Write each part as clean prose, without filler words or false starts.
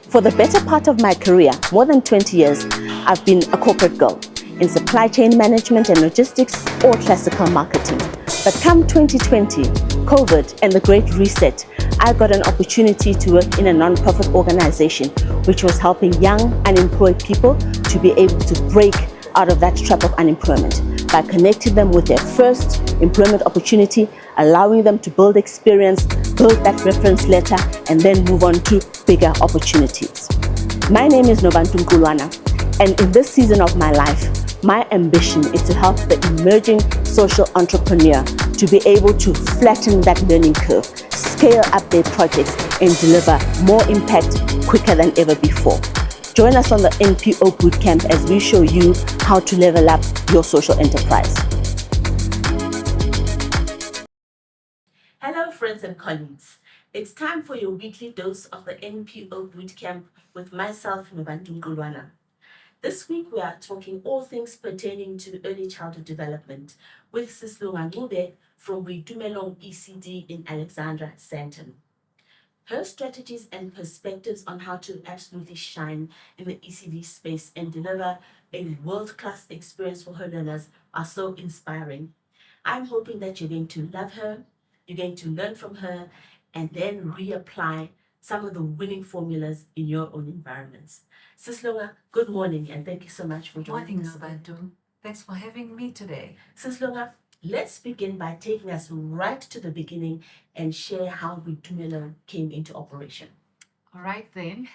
For the better part of my career, more than 20 years, I've been a corporate girl in supply chain management and logistics or classical marketing. But come 2020, COVID and the Great Reset, I got an opportunity to work in a non-profit organization which was helping young unemployed people to be able to break out of that trap of unemployment by connecting them with their first employment opportunity, allowing them to build experience, build that reference letter, and then move on to bigger opportunities. My name is Boitumelong, and in this season of my life, my ambition is to help the emerging social entrepreneur to be able to flatten that learning curve, scale up their projects, and deliver more impact quicker than ever before. Join us on the NPO Bootcamp as we show you how to level up your social enterprise. Hello friends and colleagues. It's time for your weekly dose of the NPO Bootcamp with myself, Boitumelong. This week we are talking all things pertaining to early childhood development with Sis Lunga Ncube from Boitumelong ECD in Alexandra, Sandton. Her strategies and perspectives on how to absolutely shine in the ECD space and deliver a world-class experience for her learners are so inspiring. I'm hoping that you're going to love her, you're going to learn from her, and then reapply some of the winning formulas in your own environments. Sis Lunga, good morning, and thank you so much for joining us. Morning, Boitu. Thanks for having me today. Sis Lunga, let's begin by taking us right to the beginning and share how Boitumelong came into operation. All right then.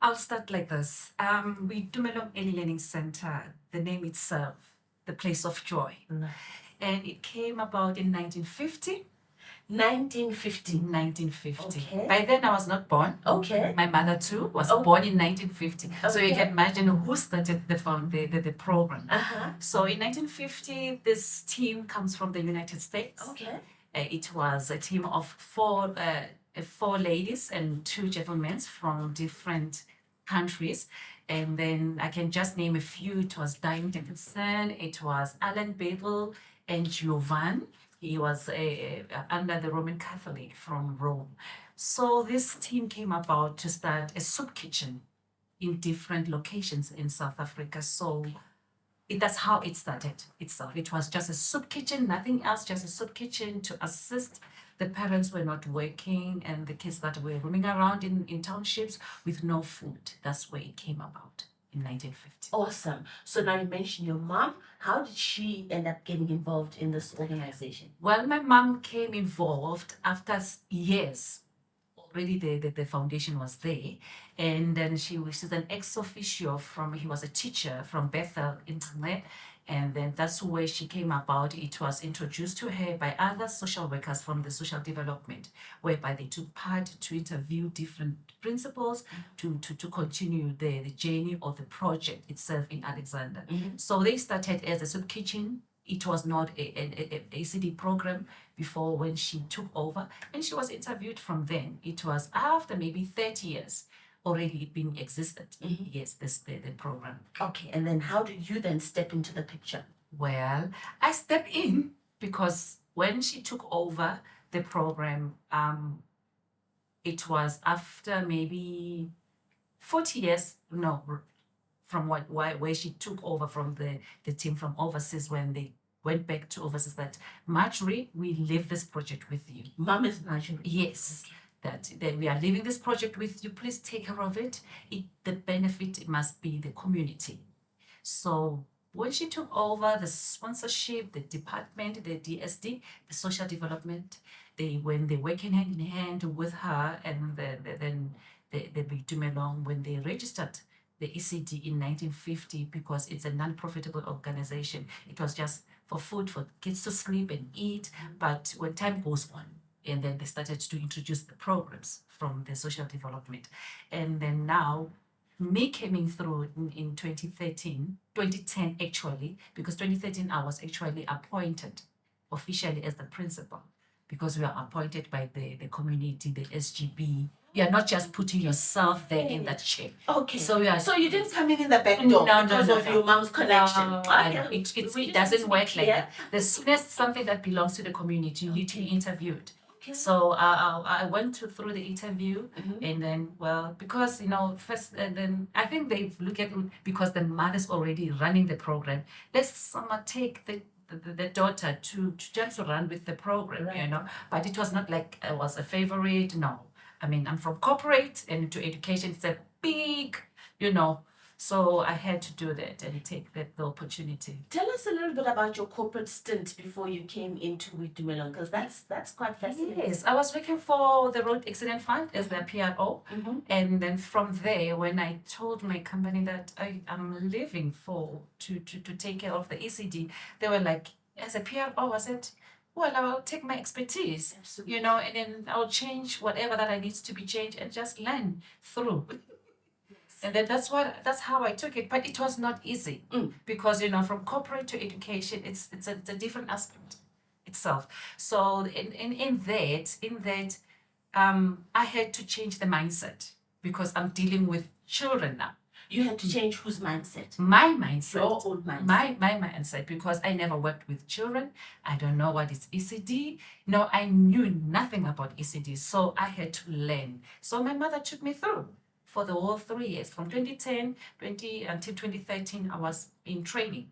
I'll start like this. Boitumelong Early Learning Center, the name itself, the place of joy. And it came about in 1950. 1950. Okay. By then I was not born. Okay. My mother too was born in 1950. So you can imagine who started the program. So in 1950, this team comes from the United States. Okay. It was a team of four ladies and two gentlemen from different countries. And then I can just name a few. It was Diane Dickinson, it was Alan Bedel, and Giovan. He was under the Roman Catholic from Rome. So this team came about to start a soup kitchen in different locations in South Africa. So that's how it started itself. It was just a soup kitchen, nothing else, just a soup kitchen to assist. The parents were not working and the kids that were roaming around in townships with no food. That's where it came about in 1950. Awesome. So now you mentioned your mom. How did she end up getting involved in this organization? Well, my mom came involved after years. Already the foundation was there. And then she's an ex-officio he was a teacher from Bethel in Tane. And then that's where she came about. It was introduced to her by other social workers from the social development, whereby they took part to interview different principals to continue the journey of the project itself in Alexandra. So they started as a soup kitchen. It was not a ACD program before when she took over, and she was interviewed from then. It was after maybe 30 years already been existed. Yes, the program. Okay, and then how did you then step into the picture? Well, I stepped in because when she took over the program, it was after maybe 40 years, from where she took over from the team from overseas when they went back to overseas, that Marjorie, we leave this project with you. Mom is Marjorie. Yes. Okay. That we are leaving this project with you, please take care of it. The benefit must be the community. So when she took over the sponsorship, the department, the DSD, the social development, when they working hand in hand with her and then the Boitumelong, when they registered the ECD in 1950, because it's a non-profitable organization. It was just for food, for kids to sleep and eat. But when time goes on, and then they started to introduce the programs from the social development. And then now, me coming through in 2010 actually, because 2013 I was actually appointed officially as the principal, because we are appointed by the community, the SGB. You are not just putting yourself there in that chair. Okay. So you didn't come in the back door because of your mom's connection. No, it doesn't work like that. As soon as something that belongs to the community, you need to be interviewed. Okay. So I went through the interview, Mhm. and then, well, because, first, and then I think they look at it because the mother's already running the program. Let's someone take the daughter to just run with the program, Right. But it was not like I was a favorite. No, I mean, I'm from corporate and to education. It's a big, so I had to do that and take the opportunity. Tell us a little bit about your corporate stint before you came into Boitumelong, because that's quite fascinating. Yes, I was working for the Road Accident Fund as the PRO. Mhm. And then from there, when I told my company that I am leaving to take care of the ECD, they were like, as a PRO, I said, well, I will take my expertise, Absolutely. and then I'll change whatever that I needs to be changed and just learn through. And then that's how I took it. But it was not easy because, from corporate to education, it's a different aspect itself. So in that, I had to change the mindset because I'm dealing with children now. You had to change whose mindset? My mindset. Your own mindset. My mindset, because I never worked with children. I don't know what is ECD. No, I knew nothing about ECD. So I had to learn. So my mother took me through for the whole 3 years. From 2010 until 2013, I was in training,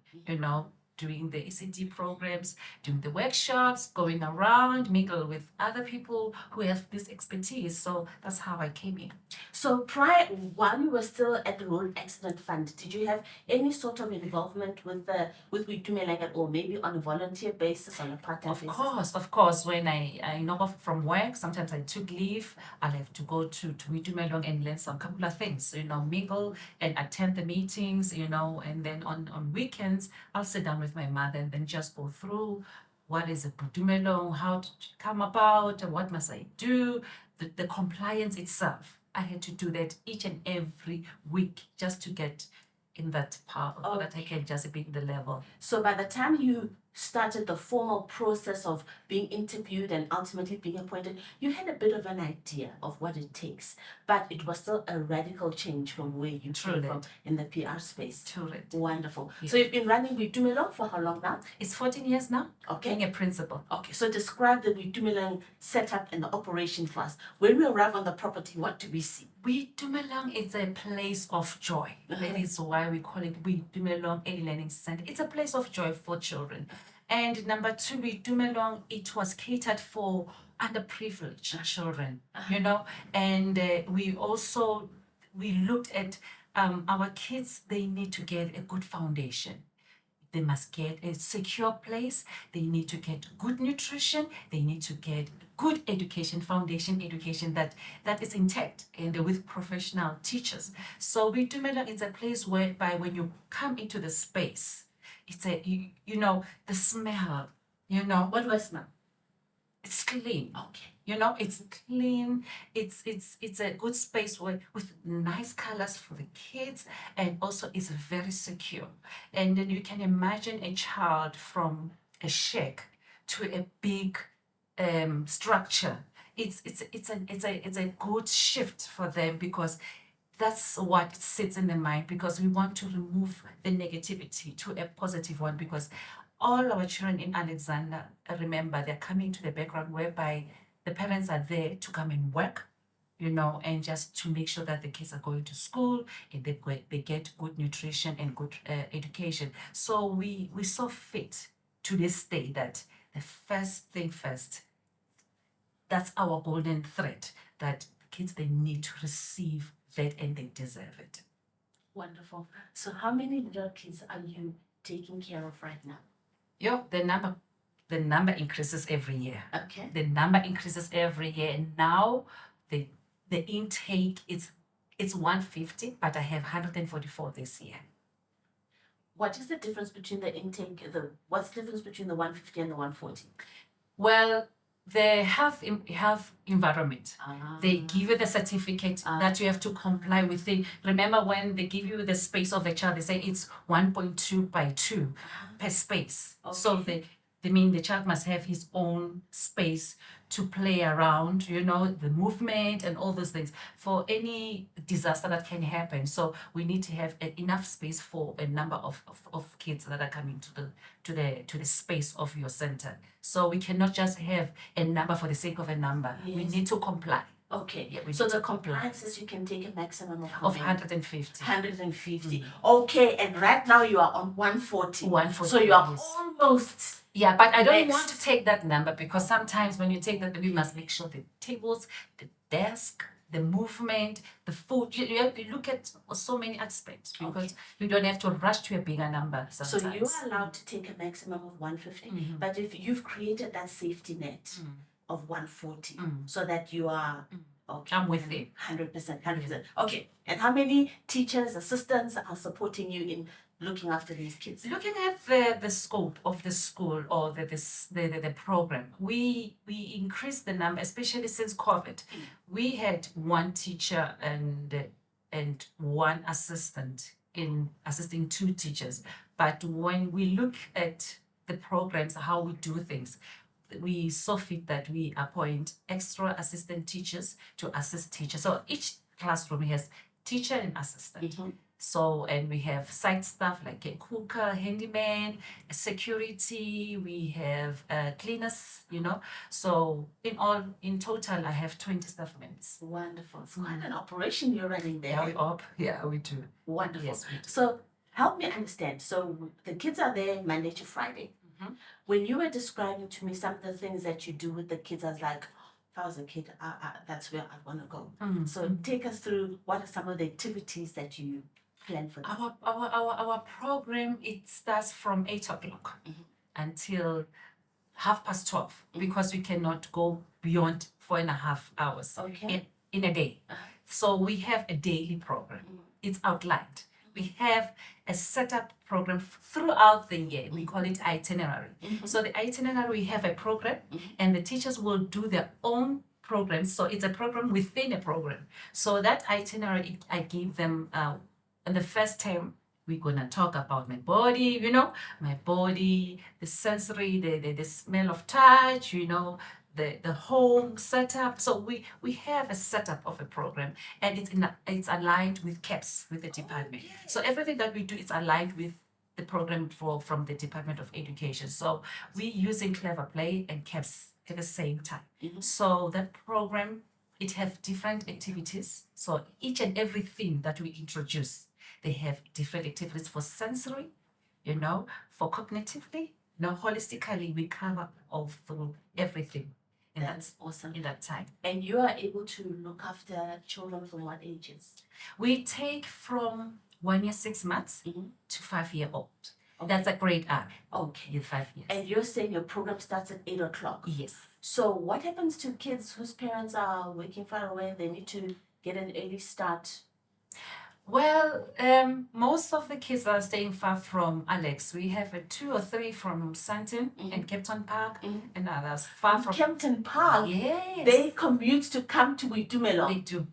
doing the ECD programs, doing the workshops, going around, mingle with other people who have this expertise. So that's how I came in. So while you were still at the Road Accident Fund, did you have any sort of involvement with Boitumelong at all? Maybe on a volunteer basis, on a part-time basis? Of course. When I knock off from work, sometimes I took leave. I'll have to go to Boitumelong and learn some couple of things, mingle and attend the meetings, and then on weekends, I'll sit down with my mother and then just go through what is a Boitumelong, how to come about, what must I do, the compliance itself. I had to do that each and every week just to get in that part of that I can just be in the level. So by the time you started the formal process of being interviewed and ultimately being appointed, you had a bit of an idea of what it takes, but it was still a radical change from where you came from in the PR space. Correct. Wonderful. Yeah. So you've been running Boitumelong for how long now? It's 14 years now. Okay. Being a principal. Okay, so describe the Boitumelong setup and the operation for us. When we arrive on the property, what do we see? Boitumelong is a place of joy. That is why we call it Boitumelong Early Learning Center. It's a place of joy for children. And number two, Boitumelong, it was catered for underprivileged children, and we looked at our kids. They need to get a good foundation. They must get a secure place. They need to get good nutrition. They need to get good education, foundation education that is intact and with professional teachers. So Boitumelong is a place whereby when you come into the space, it's the smell, What do I smell? it's clean. Okay. It's clean. It's a good space with nice colors for the kids, and also it's very secure. And then you can imagine a child from a shack to a big structure. It's a good shift for them because that's what sits in the mind, because we want to remove the negativity to a positive one, because all our children in Alexandra, remember, they're coming to the background whereby the parents are there to come and work, and just to make sure that the kids are going to school and they get good nutrition and good education. So we saw fit to this day that the first thing first, that's our golden thread, that kids, they need to receive that and they deserve it. Wonderful. So how many little kids are you taking care of right now? The number increases every year. Okay. The number increases every year, and now the intake it's 150, but I have 144 this year. What is the difference between the intake? What's the difference between the 150 and the 140? Well, the health environment. They give you the certificate that you have to comply with it. Remember, when they give you the space of the child, they say it's 1.2 by 2 per space. Okay. So I mean, the child must have his own space to play around, you know, the movement and all those things for any disaster that can happen. So we need to have enough space for a number of kids that are coming to the space of your center. So we cannot just have a number for the sake of a number. We Yes. need to comply. Okay. Yeah, we So need the to comply. compliance is you can take a maximum of how Of many? 150. 150. Okay, and right now you are on 140. 140, So you are yes. almost. Yeah, but I don't Next. want to take that number because sometimes when you take that, we must make sure the tables, the desk, the movement, the food, you have to look at so many aspects because you don't have to rush to a bigger number So sometimes. you are allowed to take a maximum of 150, but if you've created that safety net of 140, so that you are. Okay, I'm with you. 100%, 100%. Okay, and how many teachers, assistants are supporting you in looking after these kids? Looking at the scope of the school or the program, we increased the number, especially since COVID. We had one teacher and one assistant in assisting two teachers. But when we look at the programs, how we do things, we saw fit that we appoint extra assistant teachers to assist teachers. So each classroom has teacher and assistant. So, and we have site staff like a cooker, handyman, security, we have cleaners, you know. So in total, I have 20 staff members. Wonderful. It's quite an operation you're running there. Yeah, we do. Wonderful. Yes, we do. So help me understand. So the kids are there Monday to Friday. When you were describing to me some of the things that you do with the kids, I was like, if I was a kid, that's where I want to go. So take us through what are some of the activities that you plan for them. Our program, it starts from 8 o'clock until 12:30 because we cannot go beyond 4.5 hours in a day. So we have a daily program. It's outlined. We have a setup program throughout the year. We call it itinerary. So the itinerary, we have a program and the teachers will do their own programs. So it's a program within a program. So that itinerary, I give them, in the first term, we're going to talk about my body, you know, the sensory, the smell of touch, you know, the home setup. So we have a setup of a program and it's aligned with CAPS, with the department. So everything that we do is aligned with the program from the Department of Education. So we're using Clever Play and CAPS at the same time. So that program, it have different activities. So each and every theme that we introduce, they have different activities for sensory, you know, for cognitively, you know, holistically, we cover all through everything. And That's awesome. in that time. And you are able to look after children from what ages? We take from 1 year, 6 months to 5 year old. That's a grade R. Okay. 5 years. And you're saying your program starts at 8 o'clock? Yes. So what happens to kids whose parents are working far away and they need to get an early start? Well, most of the kids are staying far from Alex. We have 2 or 3 from Sandton and Captain Park and others far from Kempton Park? Yes. They commute to come to Boitumelong? They do.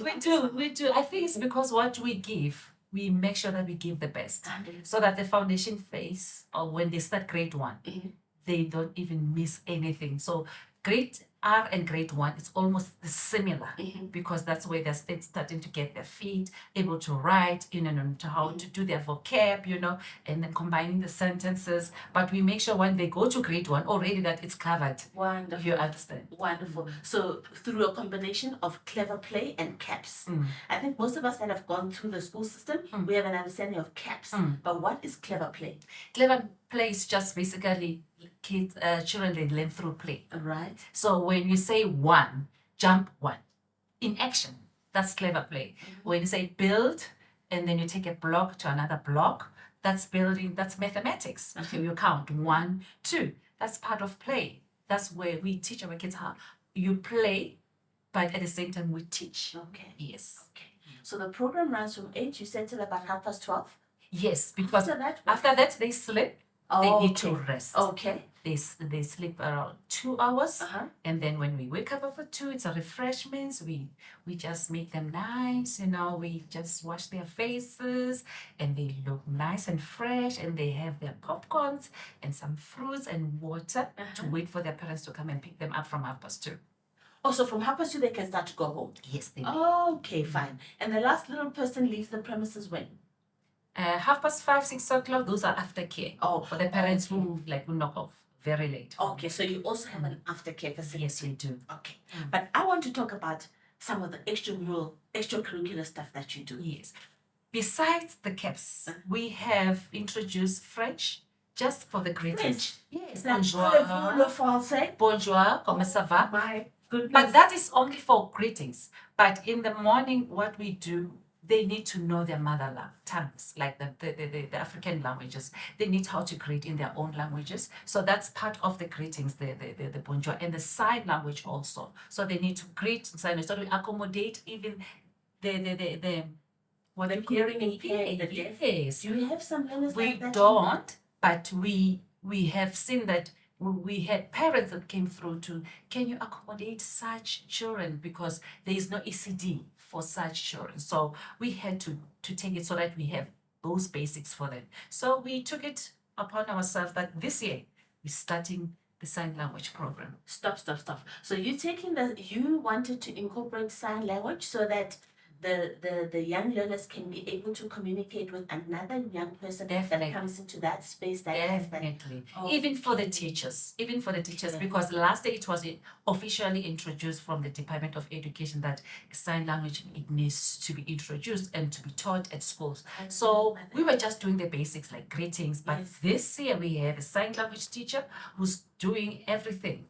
We do. I think it's because what we give, we make sure that we give the best. So that the foundation phase, or when they start grade 1, they don't even miss anything. So grade R and grade 1 is almost similar because that's where they're starting to get their feet, able to write, you know, to how to do their vocab, you know, and then combining the sentences. But we make sure when they go to grade 1 already that it's covered. Wonderful. You understand? Wonderful. So through a combination of Clever Play and CAPS. I think most of us that have gone through the school system, we have an understanding of CAPS. But what is Clever Play? Clever Play is just basically children, they learn through play. Right. So when you say 1, jump 1, in action, that's Clever Play. When you say build, and then you take a block to another block, that's building, that's mathematics. Until you count 1, 2, that's part of play. That's where we teach our kids how you play, but at the same time we teach. Okay. Yes. Okay. So the program runs from 8, you said, till about 12:30? Yes, because After that, after that they sleep. They need Okay. to rest. Okay. They sleep around 2 hours, Uh-huh. and then when we wake up after 2, it's a refreshments. We just make them nice, we just wash their faces, and they look nice and fresh, and they have their popcorns and some fruits and water to wait for their parents to come and pick them up from 2:30. Oh, so from 2:30 they can start to go home. Yes, they may. Okay, fine. And the last little person leaves the premises when? 5:30, 6 o'clock, those are aftercare. Oh, For the parents who knock off very late. Okay, so you also have an aftercare facility. Yes, we do. Okay. But I want to talk about some of the extracurricular stuff that you do. Yes. Besides the caps, we have introduced French just for the greetings. French? Yes. Bonjour. Le français. Bonjour, comment ça va? My goodness. But that is only for greetings. But in the morning, what we do, they need to know their mother tongues, like the African languages. They need how to greet in their own languages. So that's part of the greetings, the bonjour, and the sign language also. So they need to greet in sign language. So we accommodate even the what The you call hearing it? impaired, the deaf. Yes. Do you have some learners We like that? don't, but we have seen that we had parents that came through to, can you accommodate such children, because there is no ECD for such children. So we had to take it so that we have those basics for them. So we took it upon ourselves that this year we're starting the sign language program. Stop. So you wanted to incorporate sign language so that the young learners can be able to communicate with another young person Definitely. that comes into that space that Definitely. Oh, Even for the teachers, because last day it was officially introduced from the Department of Education that sign language, it needs to be introduced and to be taught at schools. So we were just doing the basics like greetings, but this year we have a sign language teacher who's doing everything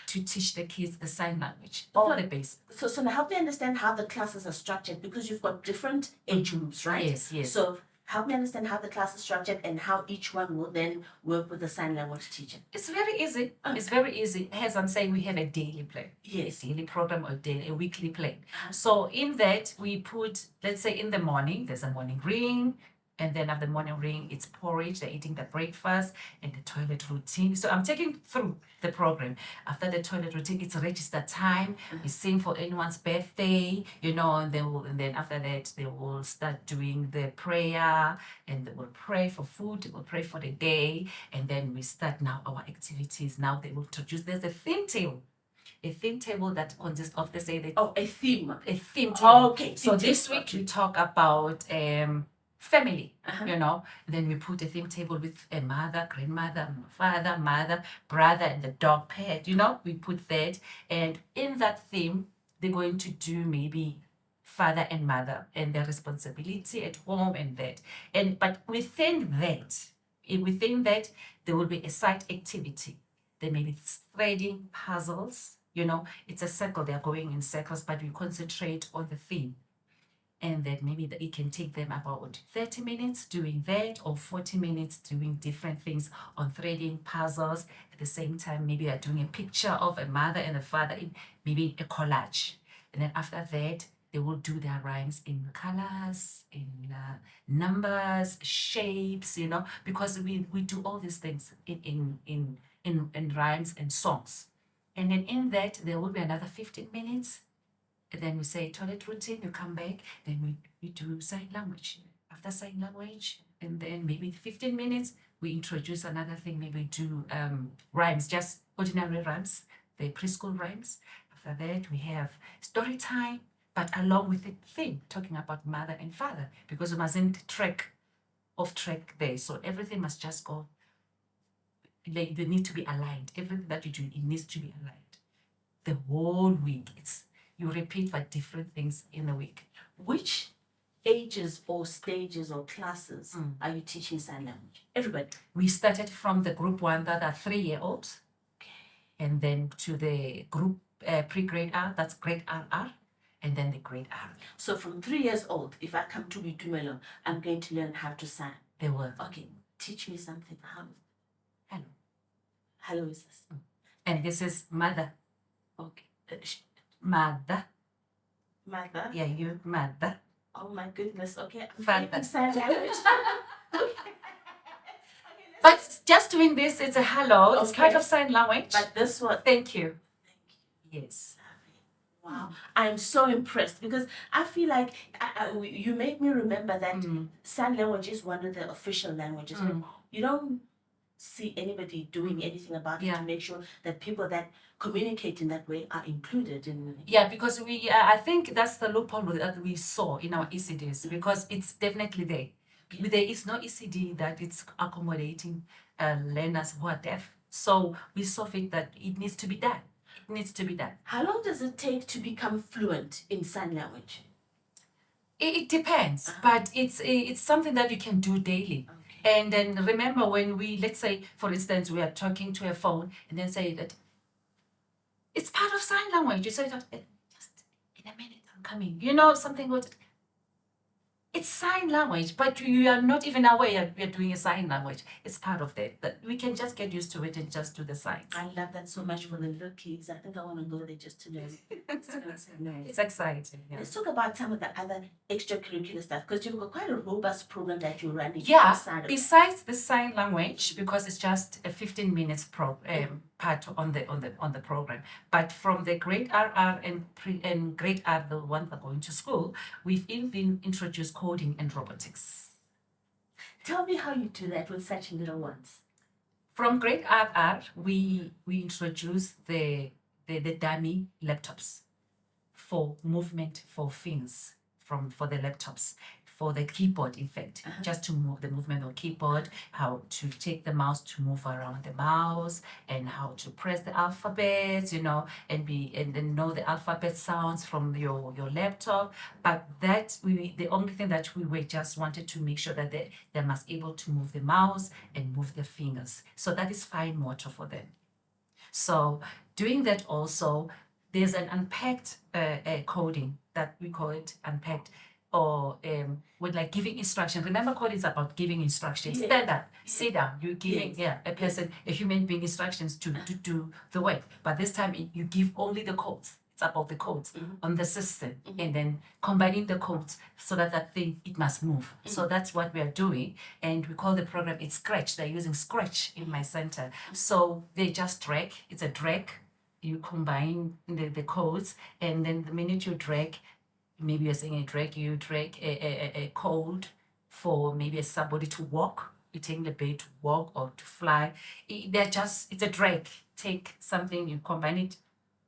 to teach the kids the sign language, all the basics. So now help me understand how the classes are structured, because you've got different age groups, right? Yes. So help me understand how the class is structured and how each one will then work with the sign language teacher. It's very easy. It's very easy. As I'm saying, we have a daily plan. Yes. A daily program or a weekly plan. So in that we put, let's say in the morning, there's a morning ring. And then after the morning ring, it's porridge, they're eating the breakfast and the toilet routine. So I'm taking through the program. After the toilet routine, it's register time. We sing for anyone's birthday, and then after that, they will start doing the prayer, and they will pray for food, they will pray for the day. And then we start now our activities. Now they will introduce, there's a theme table. A theme table that consists of, let's say, a theme. A theme table. Okay. So this week we talk about family, Then we put a theme table with a mother, grandmother, father, mother, brother, and the dog pet, We put that. And in that theme, they're going to do maybe father and mother and their responsibility at home and that. But within that, there will be a side activity. There may be threading puzzles, It's a circle, they're going in circles, but we concentrate on the theme. And then maybe it can take them about 30 minutes doing that, or 40 minutes doing different things on threading puzzles. At the same time, maybe they're doing a picture of a mother and a father in maybe a collage. And then after that, they will do their rhymes in colors, in numbers, shapes, because we do all these things in rhymes and songs. And then in that, there will be another 15 minutes. And then we say toilet routine, you come back, then we do sign language. After sign language, and then maybe 15 minutes, we introduce another thing, maybe do rhymes, just ordinary rhymes, the preschool rhymes. After that, we have story time, but along with the theme, talking about mother and father, because we mustn't off track there. So everything must just go, they need to be aligned. Everything that you do, it needs to be aligned. The whole week, you repeat but different things in a week. Which ages or stages or classes are you teaching sign language? Everybody. We started from the group 1 that are 3-year-olds, and then to the group pre-grade R, that's grade RR, and then the grade R. So from 3 years old, if I come to Boitumelong, I'm going to learn how to sign. They will. Okay, teach me something. Hello. Hello is this. And this is mother. Okay. Mother. Mother? Yeah, you mother. Oh my goodness. Okay. I'm Father. taking sign language. Okay. But just doing this, it's a hello. It's Okay. part of sign language. But this one, Thank you. Yes. wow, I'm so impressed because I feel like you made me remember that sign language is one of the official languages. But you don't see anybody doing anything about it Yeah. to make sure that people that communicate in that way are included in. Yeah, because I think that's the loophole that we saw in our ECDs, because it's definitely there. Okay. There is no ECD that it's accommodating learners who are deaf. So we saw fit that it needs to be done. It needs to be done. How long does it take to become fluent in sign language? It depends, but it's something that you can do daily. Okay. And then remember, when we, let's say, for instance, we are talking to a phone and then say that it's part of sign language. You say that just in a minute, I'm coming. You know, something with it's sign language, but you are not even aware you're doing a sign language. It's part of that. We can just get used to it and just do the signs. I love that so much for the little kids. I think I want to go there just to learn. It's exciting. Yeah. Let's talk about some of the other extracurricular stuff, because you've got quite a robust program that you're running. Yeah, outside of besides the sign language, because it's just a 15 minutes part on the program. But from the grade RR and grade R, the ones that are going to school, we've even introduced coding and robotics. Tell me how you do that with such little ones. From grade RR, we introduce the dummy laptops for movement for things for the laptops, for the keyboard, in fact, just to move the movement of keyboard, how to take the mouse to move around the mouse, and how to press the alphabets, and then know the alphabet sounds from your laptop. But that the only thing that we just wanted to make sure that they must able to move the mouse and move their fingers. So that is fine motor for them. So doing that also, there's an unpacked coding that we call it unpacked, or with like giving instruction. Remember, coding is about giving instructions. Yes. Stand up, sit down. You're giving Yes. a person, a human being, instructions to do the work. But this time you give only the codes. It's about the codes on the system, and then combining the codes so that thing, it must move. So that's what we are doing, and we call the program, it's Scratch. They're using Scratch in my center. So they just drag. It's a drag. You combine the codes, and then the minute you drag, maybe you're saying you drag a code for maybe somebody to walk. You take the bait to walk or to fly. It's a drag. Take something, you combine it,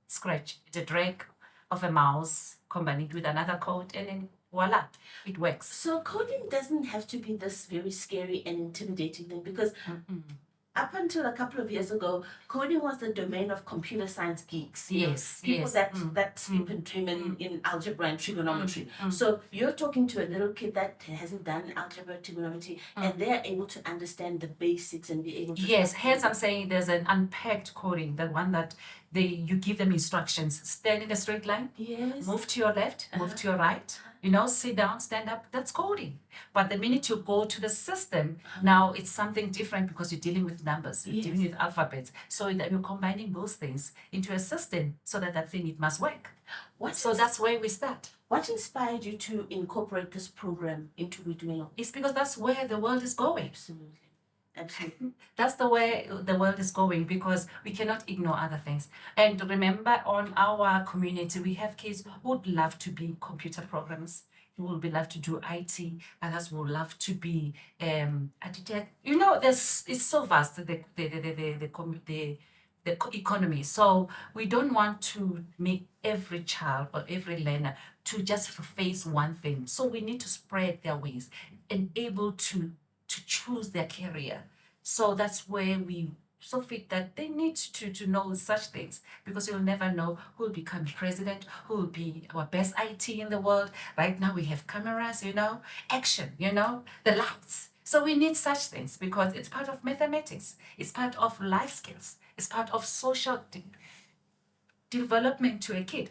Scratch. It's a drag of a mouse, combine it with another code, and then voila, it works. So coding doesn't have to be this very scary and intimidating thing, because up until a couple of years ago, coding was the domain of computer science geeks. Yes, People yes. that sleep and dream in algebra and trigonometry. So you're talking to a little kid that hasn't done algebra, trigonometry, and they're able to understand the basics and be able to. Yes, hence I'm saying there's an unpacked coding, the one that you give them instructions. Stand in a straight line. Yes. Move to your left, move to your right. Sit down, stand up. That's coding. But the minute you go to the system, now it's something different, because you're dealing with numbers, you're dealing with alphabets. So that you're combining those things into a system so that thing, it must work. That's where we start. What inspired you to incorporate this program into Boitumelong? It's because that's where the world is going. Absolutely. Absolutely. That's the way the world is going, because we cannot ignore other things. And remember, on our community, we have kids who would love to be computer programmers, who would love to do IT, others would love to be architect. It's so vast, the economy. So we don't want to make every child or every learner to just face one thing. So we need to spread their wings and able to choose their career. So that's where we so fit that they need to know such things, because you'll never know who will become president, who will be our best IT in the world. Right now we have cameras, action, the lights. So we need such things, because it's part of mathematics, it's part of life skills, it's part of social development to a kid.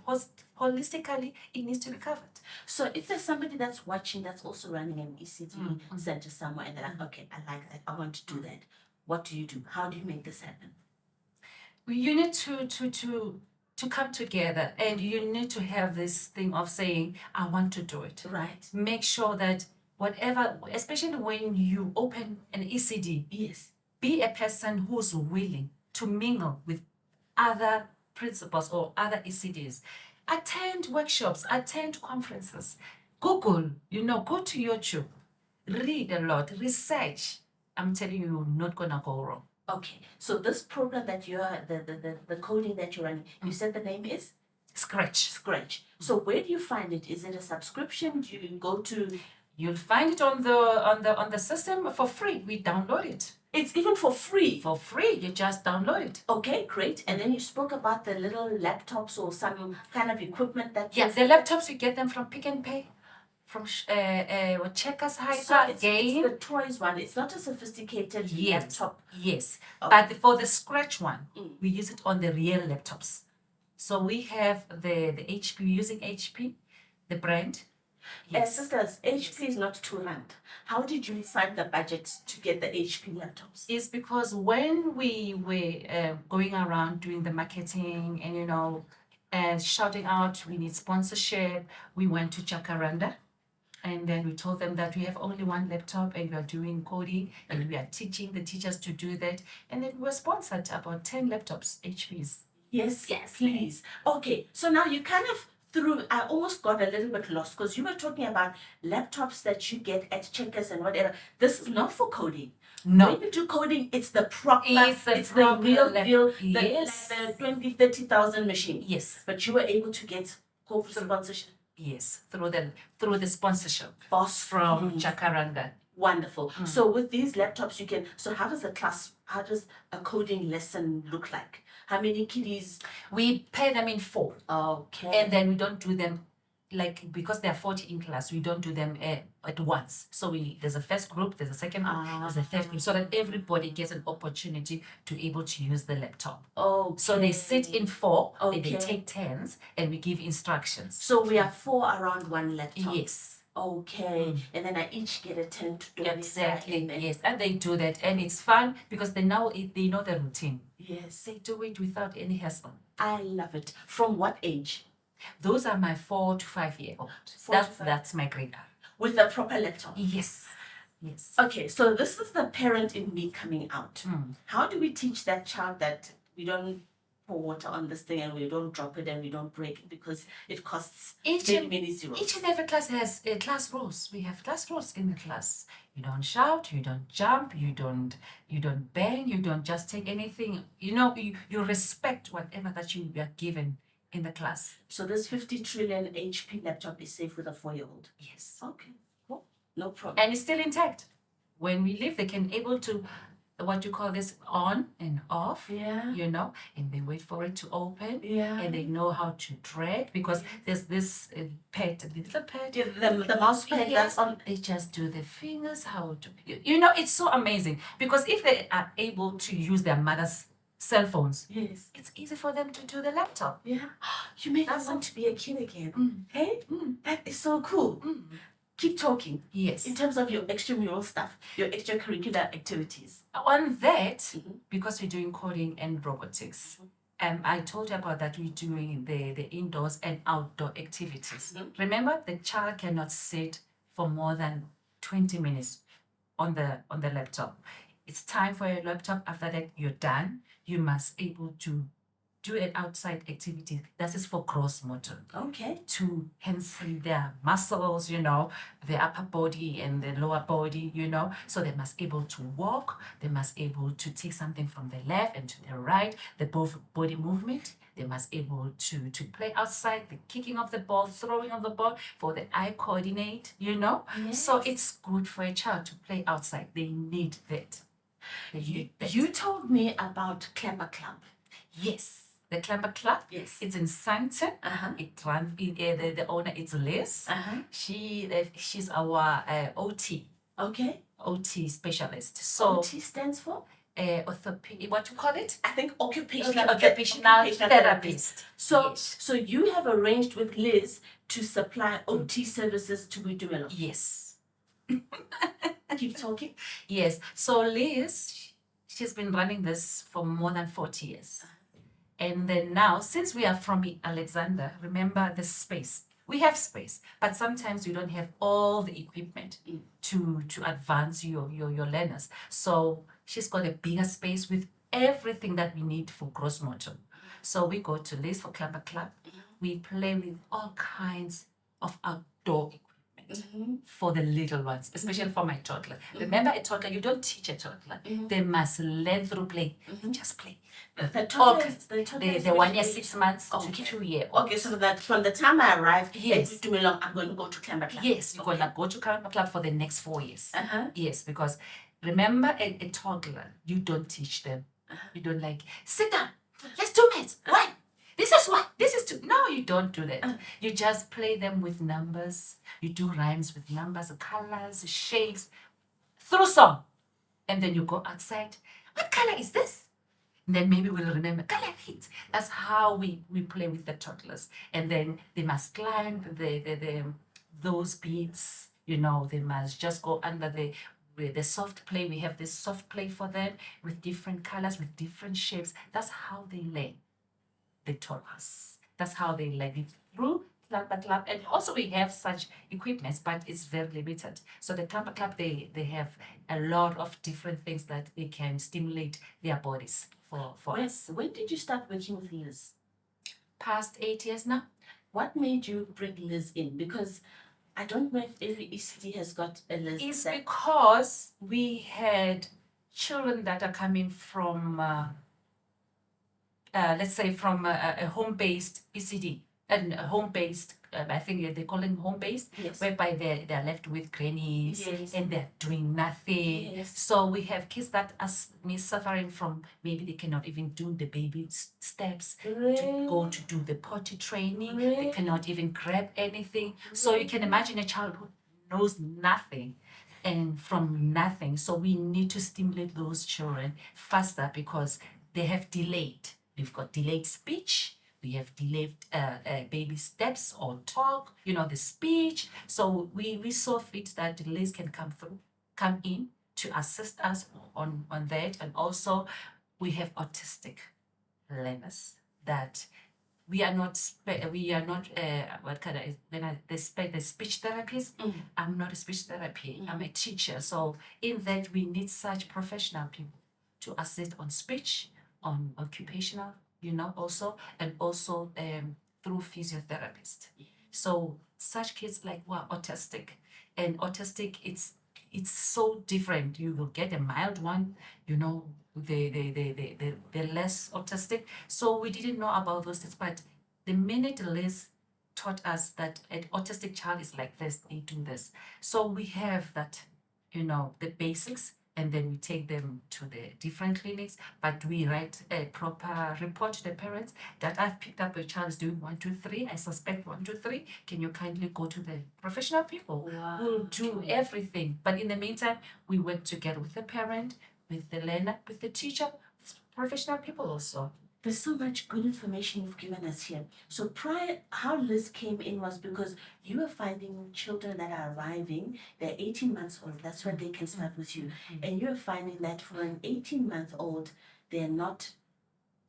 Holistically, it needs to be covered. So if there's somebody that's watching that's also running an ECD center somewhere, and they're like, okay, I like that, I want to do that, what do you do? How do you make this happen? You need to come together, and you need to have this thing of saying, I want to do it. Right. Make sure that whatever, especially when you open an ECD, Yes. be a person who's willing to mingle with other principals or other ECDs. Attend workshops, attend conferences, Google, go to YouTube, read a lot, research. I'm telling you, you're not gonna go wrong. Okay, so this program that you are, the coding that you're running, you said the name is Scratch. So where do you find it? Is it a subscription? Do you go to? You'll find it on the system for free. We download it. It's even for free. For free, you just download it. Okay, great. And then you spoke about the little laptops or some kind of equipment that. Yeah, the laptops, you get them from Pick and Pay, from Checkers So Hyper, it's Game. the toys one. It's not a sophisticated laptop. Yes. Oh. But for the Scratch one, we use it on the real laptops. So we have the HP, using HP, the brand. Sisters, HP is not £2. How did you find the budget to get the HP laptops? It's because when we were going around doing the marketing and and shouting out, we need sponsorship, we went to Jacaranda. And then we told them that we have only one laptop and we are doing coding and we are teaching the teachers to do that. And then we were sponsored about 10 laptops, HPs. Yes, please. Okay, so now you kind of I almost got a little bit lost because you were talking about laptops that you get at Checkers and whatever. This is not for coding. No. When you do coding, it's the proper, It's the real deal, yes. the 20, 30,000 machine. Yes. But you were able to get corporate sponsorship. Yes, through the sponsorship Boss from Jacaranda. Wonderful. So with these laptops, how does a coding lesson look like? How many kiddies? We pay them in 4. Okay. And then we don't do them because there are 40 in class, we don't do them at once. So there's a first group, there's a second group, there's a third group, so that everybody gets an opportunity to able to use the laptop. Oh. So they sit in 4 and Okay. they take turns and we give instructions. So we are 4 around one laptop. Yes. Okay. And then I each get a turn to do Exactly. it. Yes. And they do that and it's fun because they know the routine. Yes. They do it without any hassle. I love it. From what age? Those are my 4 to 5 year old. 4 to 5. That's my grade. With a proper laptop. Yes. Yes. Okay, so this is the parent in me coming out. How do we teach that child that we don't pour water on this thing and we don't drop it and we don't break it because it costs many zeros? Each and every class has class rules. We have class rules in the class. You don't shout, you don't jump, you don't bang, you don't just take anything. You respect whatever that you are given in the class. So this 50 trillion HP laptop is safe with a 4-year-old? Yes. Okay, cool. No problem. And it's still intact. When we leave, they can able to, what you call this, on and off. Yeah. And they wait for it to open. Yeah. And they know how to drag because there's this pad, the little pad. Yeah, the mouse pad that's on. They just do the fingers, how to, it's so amazing because if they are able to use their mother's cell phones, Yes. it's easy for them to do the laptop. Yeah. You make me want to be a kid again. Hey? That is so cool. Keep talking. Yes. In terms of your extramural stuff, your extracurricular activities. On that, because we're doing coding and robotics, I told you about that we're doing the indoors and outdoor activities. Remember, the child cannot sit for more than 20 minutes on the laptop. It's time for your laptop. After that, you're done. You must able to do an outside activity. That is for gross motor. Okay. To enhance their muscles, the upper body and the lower body, So they must able to walk. They must able to take something from the left and to the right. The both body movement. They must able to play outside, the kicking of the ball, throwing of the ball for the eye coordinate, Yes. So it's good for a child to play outside. They need that. You told me about Clamber Club. Yes. The Clamber Club. Yes. It's in Sandton. It runs the owner is Liz. She's our OT. Okay. OT specialist. So OT stands for? What you call it? I think occupational therapist. So, Yes. so you have arranged with Liz to supply OT services to Boitumelong. Yes. Keep talking. Yes. So Liz, she's been running this for more than 40 years. And then now, since we are from Alexandra, remember the space. We have space, but sometimes you don't have all the equipment to advance your learners. So she's got a bigger space with everything that we need for gross motor. So we go to Liz for Climber Club. We play with all kinds of outdoor equipment for the little ones, especially for my toddler. Remember, a toddler, you don't teach a toddler. They must learn through play. They just play. The toddlers, The 1 year, 6 months to 2 year. Okay, so that from the time I arrive Yes. at Boitumelong, I'm going to go to Climber Club. Yes, you're gonna go to Climber Club for the next 4 years. Uh-huh. Yes, because remember, a toddler, you don't teach them. You don't like, sit down, let's do maths. Right? This is what, this is two. No, you don't do that. You just play them with numbers. You do rhymes with numbers, colors, shapes, through song. And then you go outside. What color is this? And then maybe we'll remember color 8. That's how we play with the toddlers. And then they must climb those beams. You know, they must just go under the soft play. We have this soft play for them with different colors, with different shapes. That's how they learn. They taught us. That's how they learn it through Climber Club. And also we have such equipments, but it's very limited. So the Climber Club, they have a lot of different things that they can stimulate their bodies for us. When did you start working with Liz? Past 8 years now. What made you bring Liz in? Because I don't know if every ECD has got a Liz. It's because we had children that are coming from, let's say, from a home-based ECD and a home-based, I think they call it home-based, Yes. whereby they're left with grannies Yes. and they're doing nothing. Yes. So we have kids that are suffering from maybe they cannot even do the baby steps, to go to do the potty training. They Really? cannot even grab anything. So you can imagine a child who knows nothing and from nothing. So we need to stimulate those children faster because they have delayed. We've got delayed speech. We have delayed baby steps or talk, you know, the speech. So we saw fit that Liz can come in to assist us on that. And also we have autistic learners that we are not what kind of the speech therapist. I'm not a speech therapy. I'm a teacher. So in that we need such professional people to assist on speech, on occupational, you know, also, and also through physiotherapists. So such kids like autistic, and autistic it's so different. You will get a mild one, you know, the less autistic. So we didn't know about those things, but the minute Liz taught us that an autistic child is like this, they do this. So we have that, you know, the basics, and then we take them to the different clinics, but we write a proper report to the parents that I've picked up a child is doing 1, 2, 3. I suspect 1, 2, 3. Can you kindly go to the professional people who will do everything? But in the meantime, we work together with the parent, with the learner, with the teacher, with professional people also. There's so much good information you've given us here. So prior, how Liz came in was because you were finding children that are arriving, they're 18 months old, that's when they can start with you. And you're finding that for an 18-month-old,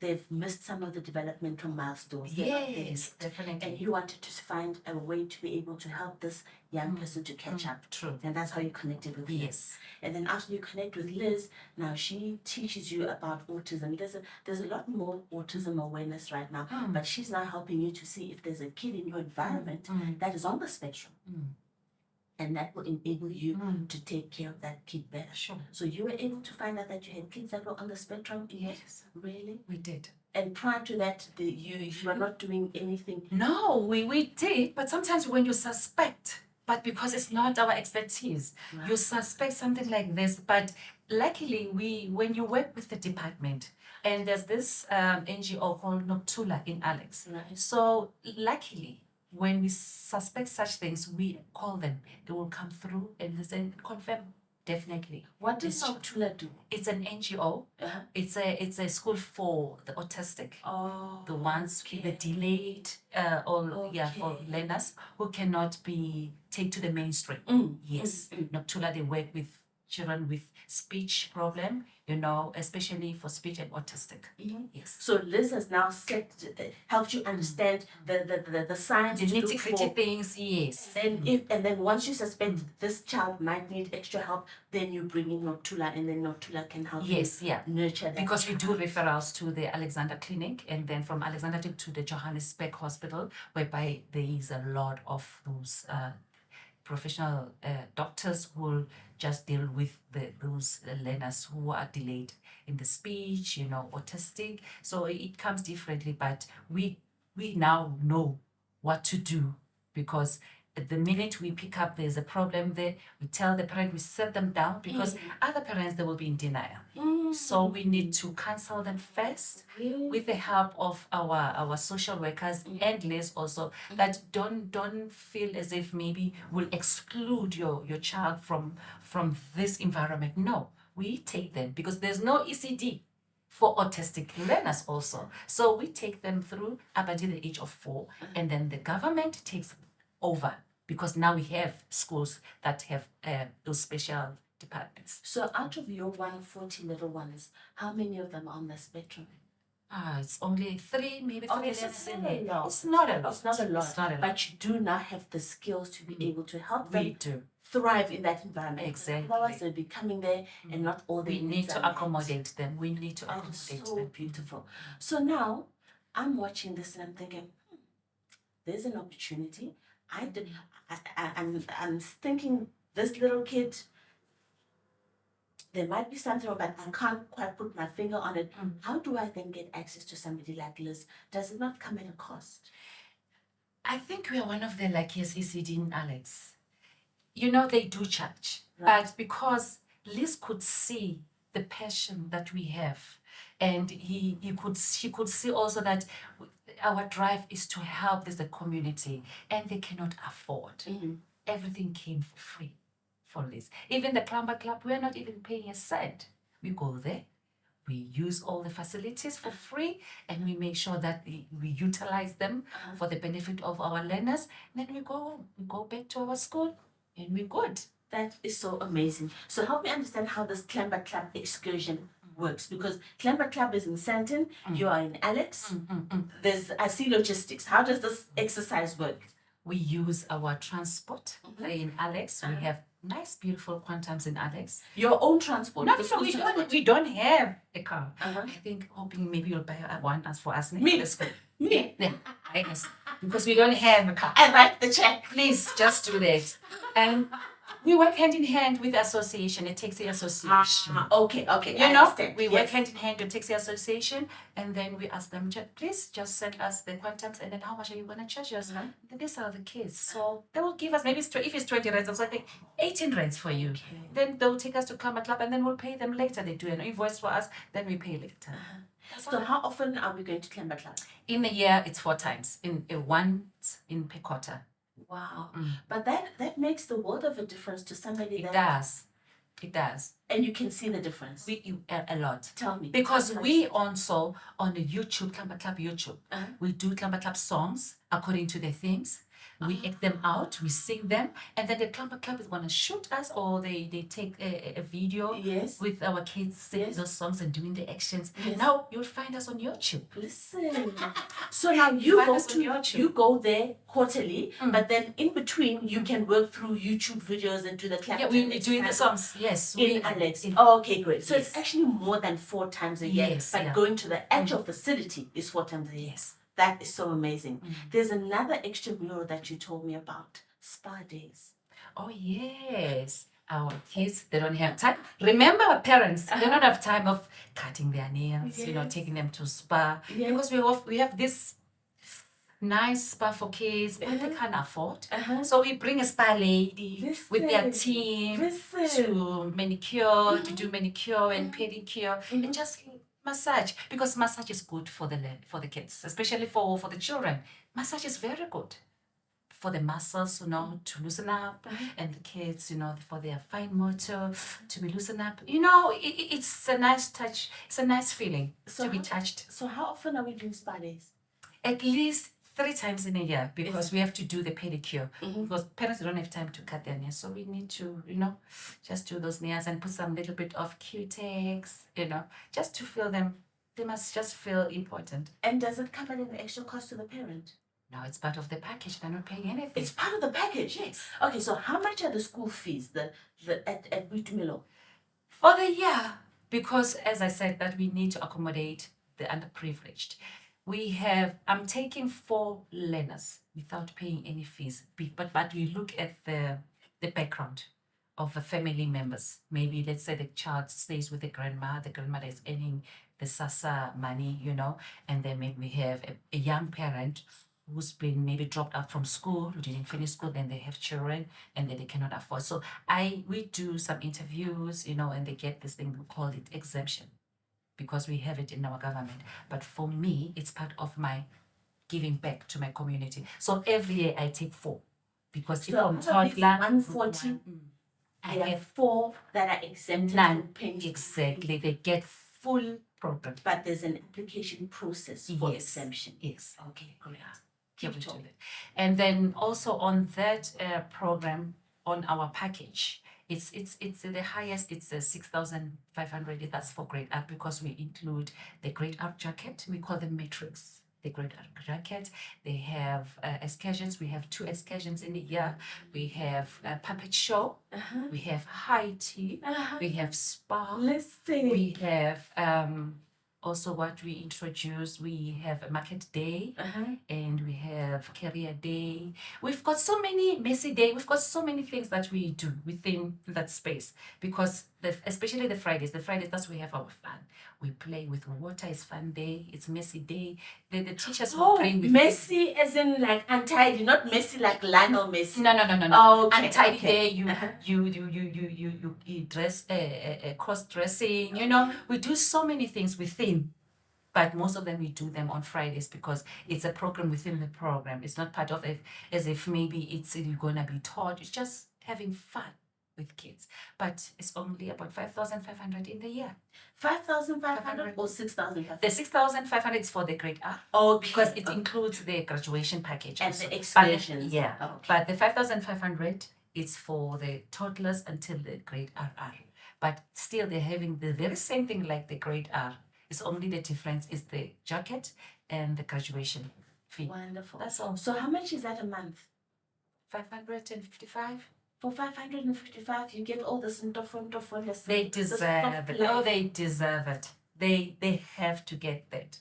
they've missed some of the developmental milestones. They're not there Yes, yet. definitely. And you wanted to find a way to be able to help this young person to catch up. True. And that's how you connected with Liz. Yes. And then after you connect with Liz, now she teaches you about autism. There's a lot more autism awareness right now, but she's now helping you to see if there's a kid in your environment that is on the spectrum. And that will enable you to take care of that kid better. Sure. So you were able to find out that you had kids that were on the spectrum? Yes. Really? We did. And prior to that, you were not doing anything? No, we did, but sometimes when you suspect, but because it's not our expertise, you suspect something like this. But luckily, when you work with the department, and there's this NGO called Noctula in Alex. Right. So luckily, when we suspect such things, we call them. They will come through and listen, confirm. Definitely. What does Noctula do? It's an NGO. Uh-huh. It's a school for the autistic. Oh, The ones with the delayed for learners who cannot be take to the mainstream. Yes. Noctula, they work with children with speech problem, especially for speech and autistic. Yes. So Liz has now helped you understand the signs, The to look nitty-gritty for. things, yes. And then once you suspect this child might need extra help, then you bring in Notula, and then Notula can help Yes, you yeah. nurture that. Because we do referrals to the Alexandra Clinic, and then from Alexandra to the Johannesburg Hospital, whereby there is a lot of those professional doctors who will just deal with those learners who are delayed in the speech, autistic. So it comes differently, but we now know what to do, because the minute we pick up there's a problem there, we tell the parent, we set them down, because other parents, they will be in denial. So we need to counsel them first with the help of our social workers and Liz also, that don't feel as if maybe we'll exclude your child from this environment. No, we take them, because there's no ECD for autistic learners also. So we take them through up until the age of 4, and then the government takes over, because now we have schools that have those special departments. So out of your 140 little ones, how many of them are on the spectrum? It's only 3, maybe 3 Okay, so less it's in not a there. lot. It's not a lot. It's not a lot. It's not a lot. But you do now have the skills to be able to help them We do. thrive in that environment. Exactly. Otherwise, they'll be coming there and not all their We need needs to are met. accommodate them. We need to That is accommodate so them. beautiful. So now I'm watching this and I'm thinking, there's an opportunity. I'm thinking this little kid, there might be something wrong, but I can't quite put my finger on it. How do I then get access to somebody like Liz? Does it not come at a cost? I think we are one of the luckiest ECD in Alex. They do charge, Right. but because Liz could see the passion that we have, and she could see also that our drive is to help the community, and they cannot afford. Everything came for free for Liz. Even the Climber Club, we're not even paying a cent. We go there, we use all the facilities for free, and we make sure that we utilize them for the benefit of our learners. And then we go home, we go back to our school, and we're good. That is so amazing. So help me understand how this Climber Club excursion works, because Climber Club is in Sandton, you are in Alex. I see logistics. How does this exercise work? We use our transport in Alex. We have nice, beautiful quantums in Alex. Your own transport? No, the no, school we transport? don't have a car. Uh-huh. I think hoping maybe you'll buy one as for us. Me? Let's go. Me? Yeah, yes. Because we don't have a car. I write the check. Please just do that. And we work hand in hand with the association, a taxi association. Okay, I understand. We Yes. work hand in hand with taxi association, and then we ask them, please just send us the quantums, and then how much are you going to charge us? Then these are the kids. So they will give us maybe if it's 20 rands, also I think 18 rands for you. Okay. Then they'll take us to Climber Club, and then we'll pay them later. They do an invoice for us, then we pay later. So how often are we going to Climber Club? In a year, it's 4 times. Once in per quarter. Wow. But that makes the world of a difference to somebody It that... does. It does. And you can see the difference. A lot. Tell me. Because How we also, on the YouTube, Climber Club YouTube, we do Climber Club songs according to their themes. We act them out, we sing them, and then the Climber Club is going to shoot us, or they take a video Yes. with our kids singing Yes. those songs and doing the actions. Yes. Now you'll find us on YouTube. Listen. So now you go there quarterly, but then in between you can work through YouTube videos and do the clap. Yeah, we're doing the songs. Yes. In Alex. Okay, great. So Yes. it's actually more than 4 times a year. Yes, But yeah. going to the actual facility is 4 times a year. Yes. That is so amazing. There's another extramural that you told me about. Spa days. Oh, yes. Our kids, they don't have time. Remember our parents, they don't have time of cutting their nails, Yes. taking them to spa. Yes. Because we have this nice spa for kids, but they can't afford. So we bring a spa lady with their team to manicure, to do manicure and pedicure, and just massage, because massage is good for the kids, especially for the children. Massage is very good for the muscles, to loosen up, and the kids, for their fine motor to be loosened up. It's a nice touch. It's a nice feeling to be touched. So how often are we doing spa days? At least 3 times in a year because we have to do the pedicure. Mhm. Because parents don't have time to cut their nails. So we need to, just do those nails and put some little bit of Q-Tex, just to feel them. They must just feel important. And does it come at an extra cost to the parent? No, it's part of the package. They're not paying anything. It's part of the package, yes. Okay, so how much are the school fees at Boitumelong? For the year, because as I said, that we need to accommodate the underprivileged. I'm taking 4 learners without paying any fees. But we look at the background of the family members. Maybe let's say the child stays with the grandmother is earning the SASSA money, and then maybe we have a young parent who's been maybe dropped out from school, who didn't finish school, then they have children and then they cannot afford. So we do some interviews, and they get this thing, we call it exemption, because we have it in our government. But for me, it's part of my giving back to my community. So every year I take 4, because if I'm toddler, 140, I have 4 that are exempted from paying. Exactly, they get full program. But there's an application process for exemption. Yes. Okay, great. And then also on that program, on our package, it's the highest. It's 6,500. That's for grade art, because we include the grade art jacket. We call them matrix. The grade art jacket. They have excursions. We have 2 excursions in a year. We have a puppet show. We have high tea. We have spa. Listen. We have also what we introduce, we have a market day, and we have career day. We've got so many messy day. We've got so many things that we do within that space, because especially the Fridays, that's where we have our fun. We play with water. It's fun day. It's messy day. The teachers will bring with messy as in like untidy, not messy like Lano messy. No. Oh, okay, untidy day. You dress cross dressing. We do so many things within. But most of them we do them on Fridays, because it's a program within the program. It's not part of it as if maybe you're gonna be taught. It's just having fun with kids. But it's only about 5,500 in the year. 5,500 or 6,500? The 6,500 is for the grade R. Oh, because it includes the graduation package and also. the excursions. But the 5,500 is for the toddlers until the grade RR. But still, they're having the very same thing like the grade R. It's only the difference is the jacket and the graduation fee. Wonderful. That's all. So how much is that a month? 555. For 555, you get all this lessons. They deserve it. Oh, they deserve it. They have to get that.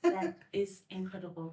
That is incredible.